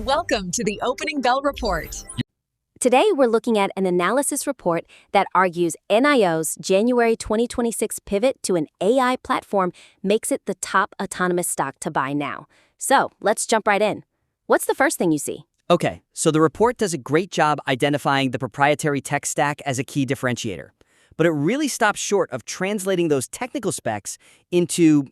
Welcome to the Opening Bell Report. Today, we're looking at an analysis report that argues NIO's January 2026 pivot to an AI platform makes it the top autonomous stock to buy now. So, let's jump right in. What's the first thing you see? Okay, so the report does a great job identifying the proprietary tech stack as a key differentiator. But it really stops short of translating those technical specs into,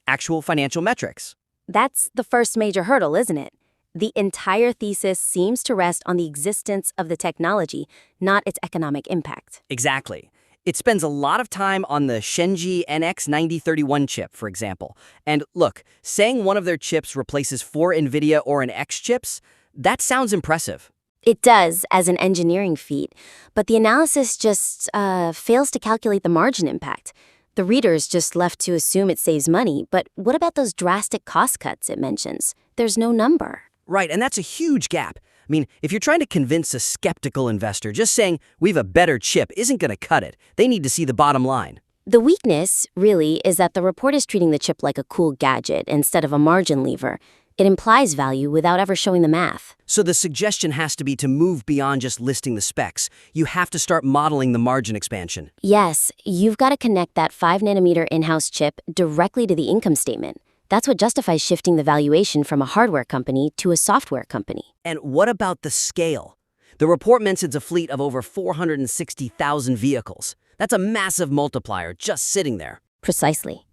actual financial metrics. That's the first major hurdle, isn't it? The entire thesis seems to rest on the existence of the technology, not its economic impact. Exactly. It spends a lot of time on the Shenji NX9031 chip, for example. And look, saying one of their chips replaces 4 NVIDIA or an X chips, that sounds impressive. It does as an engineering feat, but the analysis just fails to calculate the margin impact. The reader's just left to assume it saves money, but what about those drastic cost cuts it mentions? There's no number. Right, and that's a huge gap. I mean, if you're trying to convince a skeptical investor, just saying we have a better chip isn't going to cut it. They need to see the bottom line. The weakness, really, is that the report is treating the chip like a cool gadget instead of a margin lever. It implies value without ever showing the math. So the suggestion has to be to move beyond just listing the specs. You have to start modeling the margin expansion. Yes, you've got to connect that 5-nanometer in-house chip directly to the income statement. That's what justifies shifting the valuation from a hardware company to a software company. And what about the scale? The report mentions a fleet of over 460,000 vehicles. That's a massive multiplier just sitting there. Precisely.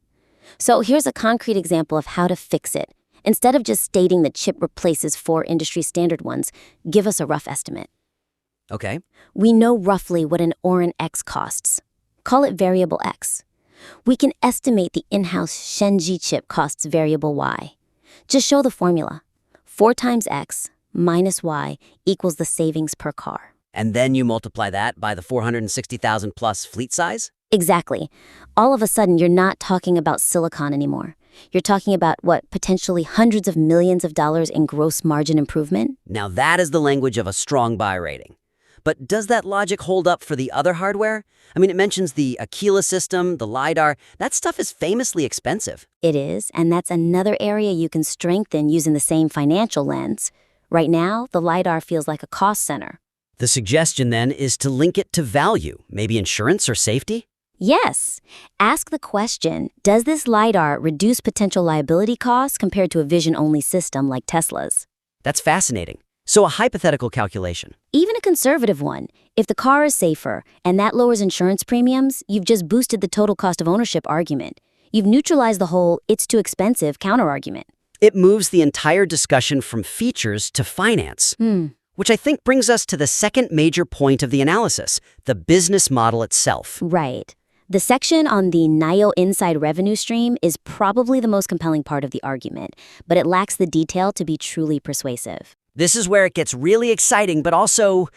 So here's a concrete example of how to fix it. Instead of just stating the chip replaces 4 industry standard ones, give us a rough estimate. Okay. We know roughly what an Orin X costs. Call it variable X. We can estimate the in-house Shenji chip costs variable Y. Just show the formula. 4 times X minus Y equals the savings per car. And then you multiply that by the 460,000 plus fleet size? Exactly. All of a sudden, you're not talking about silicon anymore. You're talking about, potentially hundreds of millions of dollars in gross margin improvement? Now that is the language of a strong buy rating. But does that logic hold up for the other hardware? I mean, it mentions the Aquila system, the LiDAR. That stuff is famously expensive. It is, and that's another area you can strengthen using the same financial lens. Right now, the LiDAR feels like a cost center. The suggestion then is to link it to value, maybe insurance or safety? Yes. Ask the question, does this LiDAR reduce potential liability costs compared to a vision-only system like Tesla's? That's fascinating. So a hypothetical calculation. Even a conservative one. If the car is safer and that lowers insurance premiums, you've just boosted the total cost of ownership argument. You've neutralized the whole it's too expensive counterargument. It moves the entire discussion from features to finance. Which I think brings us to the second major point of the analysis, the business model itself. Right. The section on the NIO inside revenue stream is probably the most compelling part of the argument, but it lacks the detail to be truly persuasive. This is where it gets really exciting, but also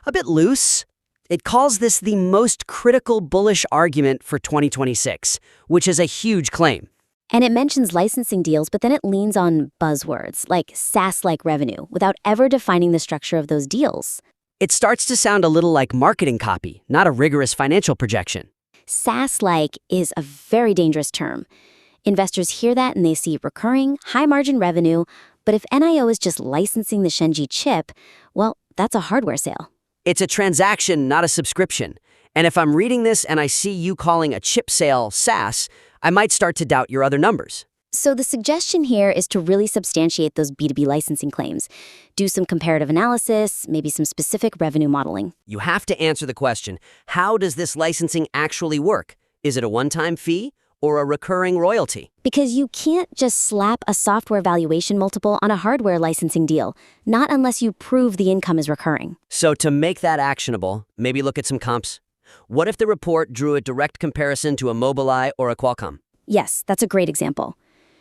a bit loose. It calls this the most critical bullish argument for 2026, which is a huge claim. And it mentions licensing deals, but then it leans on buzzwords like SaaS-like revenue without ever defining the structure of those deals. It starts to sound a little like marketing copy, not a rigorous financial projection. SaaS-like is a very dangerous term. Investors hear that and they see recurring, high-margin revenue, but if NIO is just licensing the Shenji chip, well, that's a hardware sale. It's a transaction, not a subscription. And if I'm reading this and I see you calling a chip sale SaaS, I might start to doubt your other numbers. So the suggestion here is to really substantiate those B2B licensing claims. Do some comparative analysis, maybe some specific revenue modeling. You have to answer the question, how does this licensing actually work? Is it a one-time fee or a recurring royalty? Because you can't just slap a software valuation multiple on a hardware licensing deal, not unless you prove the income is recurring. So to make that actionable, maybe look at some comps. What if the report drew a direct comparison to a Mobileye or a Qualcomm? Yes, that's a great example.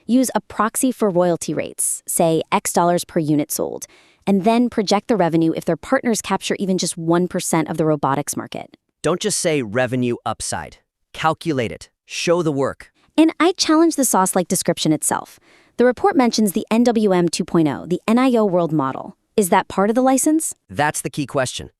Use a proxy for royalty rates, say X dollars per unit sold, and then project the revenue if their partners capture even just 1% of the robotics market. Don't just say revenue upside. Calculate it. Show the work. And I challenge the sauce-like description itself. The report mentions the NWM 2.0, the NIO world model. Is that part of the license? That's the key question.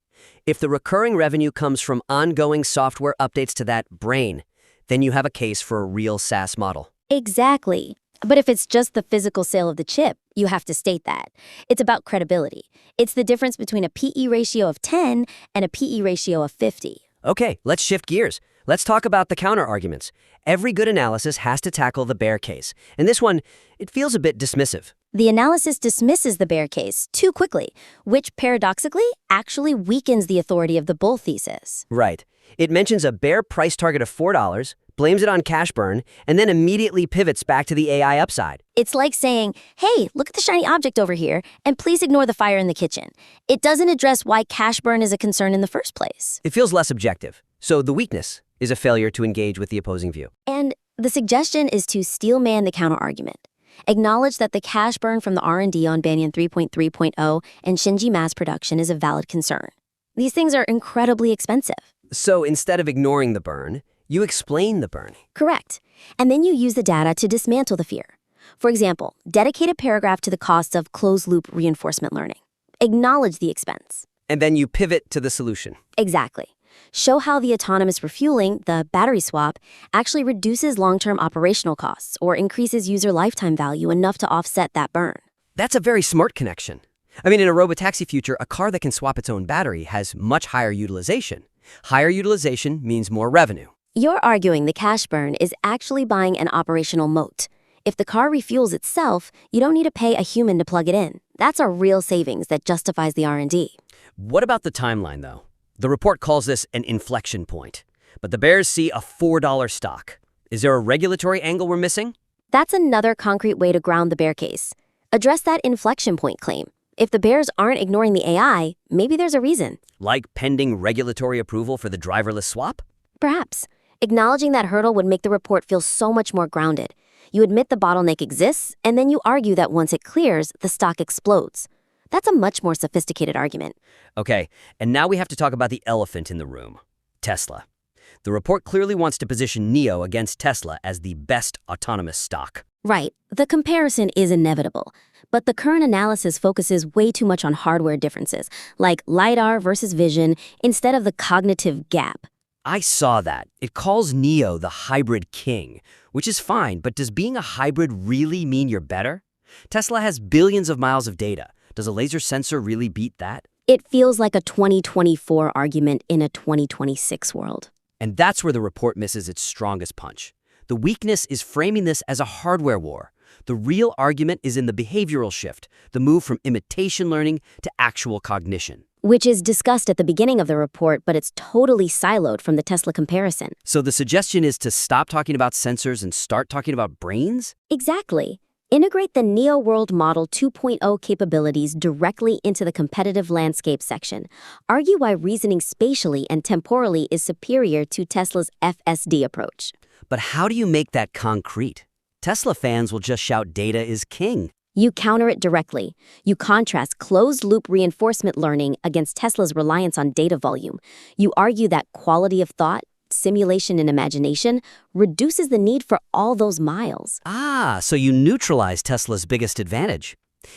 If the recurring revenue comes from ongoing software updates to that brain, then you have a case for a real SaaS model. Exactly. But if it's just the physical sale of the chip, you have to state that. It's about credibility. It's the difference between a PE ratio of 10 and a PE ratio of 50. Okay, let's shift gears. Let's talk about the counter-arguments. Every good analysis has to tackle the bear case. And this one, it feels a bit dismissive. The analysis dismisses the bear case too quickly, which paradoxically actually weakens the authority of the bull thesis. Right. It mentions a bear price target of $4, blames it on cash burn, and then immediately pivots back to the AI upside. It's like saying, hey, look at the shiny object over here, and please ignore the fire in the kitchen. It doesn't address why cash burn is a concern in the first place. It feels less objective. So the weakness is a failure to engage with the opposing view. And the suggestion is to steelman the counterargument. Acknowledge that the cash burn from the R&D on Banyan 3.3.0 and Shinji mass production is a valid concern. These things are incredibly expensive. So instead of ignoring the burn, you explain the burn. Correct. And then you use the data to dismantle the fear. For example, dedicate a paragraph to the costs of closed-loop reinforcement learning. Acknowledge the expense. And then you pivot to the solution. Exactly. Show how the autonomous refueling, the battery swap, actually reduces long-term operational costs or increases user lifetime value enough to offset that burn. That's a very smart connection. I mean, in a robotaxi future, a car that can swap its own battery has much higher utilization. Higher utilization means more revenue. You're arguing the cash burn is actually buying an operational moat. If the car refuels itself, you don't need to pay a human to plug it in. That's a real savings that justifies the R&D. What about the timeline, though? The report calls this an inflection point. But the bears see a $4 stock. Is there a regulatory angle we're missing? That's another concrete way to ground the bear case. Address that inflection point claim. If the bears aren't ignoring the AI, maybe there's a reason. Like pending regulatory approval for the driverless swap? Perhaps. Acknowledging that hurdle would make the report feel so much more grounded. You admit the bottleneck exists, and then you argue that once it clears, the stock explodes. That's a much more sophisticated argument. Okay, and now we have to talk about the elephant in the room, Tesla. The report clearly wants to position NIO against Tesla as the best autonomous stock. Right. The comparison is inevitable. But the current analysis focuses way too much on hardware differences, like LiDAR versus vision, instead of the cognitive gap. I saw that. It calls NIO the hybrid king, which is fine, but does being a hybrid really mean you're better? Tesla has billions of miles of data. Does a laser sensor really beat that? It feels like a 2024 argument in a 2026 world. And that's where the report misses its strongest punch. The weakness is framing this as a hardware war. The real argument is in the behavioral shift, the move from imitation learning to actual cognition. Which is discussed at the beginning of the report, but it's totally siloed from the Tesla comparison. So the suggestion is to stop talking about sensors and start talking about brains? Exactly. Integrate the NIO World Model 2.0 capabilities directly into the competitive landscape section. Argue why reasoning spatially and temporally is superior to Tesla's FSD approach. But how do you make that concrete? Tesla fans will just shout data is king. You counter it directly. You contrast closed-loop reinforcement learning against Tesla's reliance on data volume. You argue that quality of thought, simulation and imagination reduces the need for all those miles. Ah, so you neutralize Tesla's biggest advantage.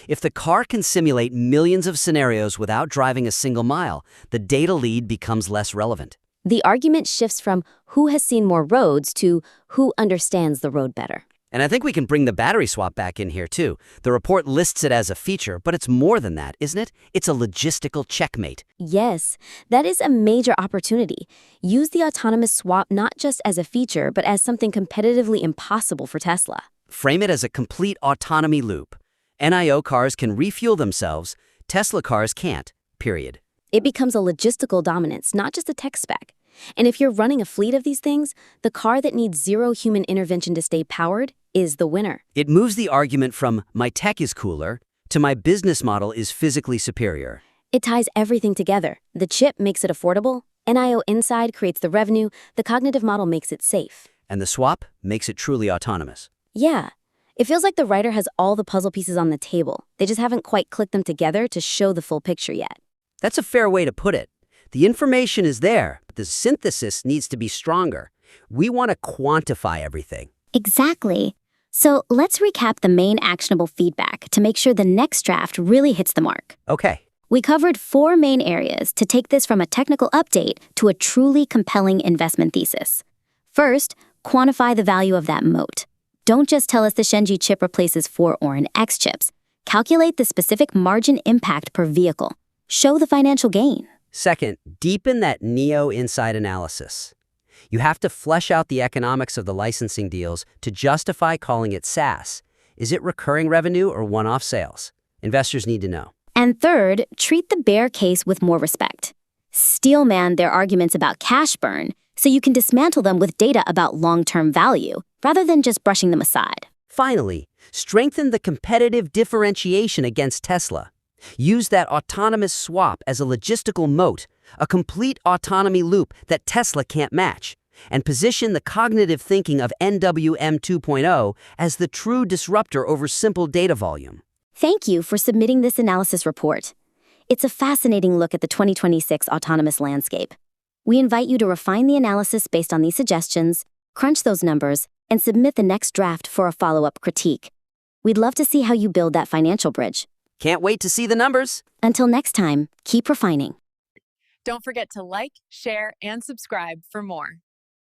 If the car can simulate millions of scenarios without driving a single mile, the data lead becomes less relevant. The argument shifts from who has seen more roads to who understands the road better. And I think we can bring the battery swap back in here too. The report lists it as a feature, but it's more than that, isn't it? It's a logistical checkmate. Yes, that is a major opportunity. Use the autonomous swap not just as a feature, but as something competitively impossible for Tesla. Frame it as a complete autonomy loop. NIO cars can refuel themselves, Tesla cars can't, period. It becomes a logistical dominance, not just a tech spec. And if you're running a fleet of these things, the car that needs zero human intervention to stay powered is the winner. It moves the argument from my tech is cooler to my business model is physically superior. It ties everything together. The chip makes it affordable, NIO inside creates the revenue, the cognitive model makes it safe. And the swap makes it truly autonomous. Yeah. It feels like the writer has all the puzzle pieces on the table. They just haven't quite clicked them together to show the full picture yet. That's a fair way to put it. The information is there, but the synthesis needs to be stronger. We want to quantify everything. Exactly. So let's recap the main actionable feedback to make sure the next draft really hits the mark. Okay. We covered 4 main areas to take this from a technical update to a truly compelling investment thesis. First, quantify the value of that moat. Don't just tell us the Shenji chip replaces 4 Orin X chips. Calculate the specific margin impact per vehicle. Show the financial gain. Second, deepen that NIO inside analysis. You have to flesh out the economics of the licensing deals to justify calling it SaaS. Is it recurring revenue or one-off sales? Investors need to know. And third, treat the bear case with more respect. Steelman their arguments about cash burn so you can dismantle them with data about long-term value, rather than just brushing them aside. Finally, strengthen the competitive differentiation against Tesla. Use that autonomous swap as a logistical moat, a complete autonomy loop that Tesla can't match, and position the cognitive thinking of NWM 2.0 as the true disruptor over simple data volume. Thank you for submitting this analysis report. It's a fascinating look at the 2026 autonomous landscape. We invite you to refine the analysis based on these suggestions, crunch those numbers, and submit the next draft for a follow-up critique. We'd love to see how you build that financial bridge. Can't wait to see the numbers. Until next time, keep refining. Don't forget to like, share, and subscribe for more.